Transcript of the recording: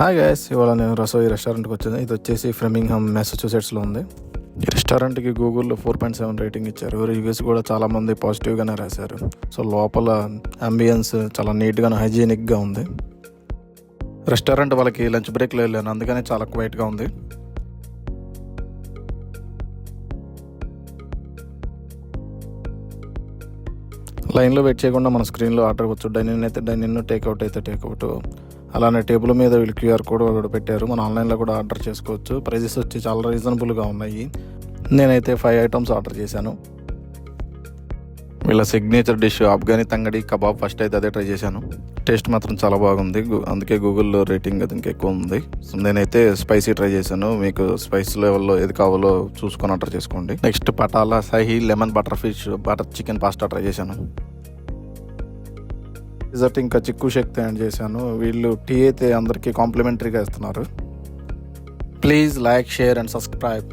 Hi guys, ఇవాళ నేను రసోయి రెస్టారెంట్కి వచ్చాను. ఇది వచ్చేసి ఫ్రెమింగ్హామ్ మ్యాసచ్యూసెట్స్లో ఉంది. ఈ రెస్టారెంట్కి గూగుల్లో 4.7 రేటింగ్ ఇచ్చారు. రివ్యూస్ కూడా చాలామంది పాజిటివ్గానే రాశారు. సో లోపల అంబియన్స్ చాలా నీట్గా హైజీనిక్గా ఉంది. రెస్టారెంట్ వాళ్ళకి లంచ్ బ్రేక్లో వెళ్ళాను, అందుకనే చాలా క్వైట్గా ఉంది. లైన్లో వెయిట్ చేయకుండా మన స్క్రీన్లో ఆర్డర్ ఇవ్వచ్చు. డైనింగ్ అయితే డైనింగ్, టేక్అవుట్ అయితే టేక్అవుట్. అలానే టేబుల్ మీద వీళ్ళు క్యూఆర్ కోడ్ కూడా పెట్టారు. మనం ఆన్లైన్లో కూడా ఆర్డర్ చేసుకోవచ్చు. ప్రైజెస్ వచ్చి చాలా రీజనబుల్గా ఉన్నాయి. నేనైతే 5 ఐటమ్స్ ఆర్డర్ చేశాను. వీళ్ళ signature dish Afghani tangdi kebab first అయితే అదే ట్రై చేశాను. టేస్ట్ మాత్రం చాలా బాగుంది, అందుకే గూగుల్లో రేటింగ్ అది ఇంకెక్కువ ఉంది. సో నేనైతే స్పైసీ ట్రై చేశాను. మీకు స్పైస్ లెవెల్లో ఏది కావాలో చూసుకొని ఆర్డర్ చేసుకోండి. నెక్స్ట్ పటాలా సహీ lemon butter fish butter chicken pasta try చేశాను. డిజర్ట్ ఇంకా చిక్కు షేక్ తయారు చేశాను. వీళ్ళు టీ అయితే అందరికీ కాంప్లిమెంటరీగా ఇస్తున్నారు. Please like, share and subscribe.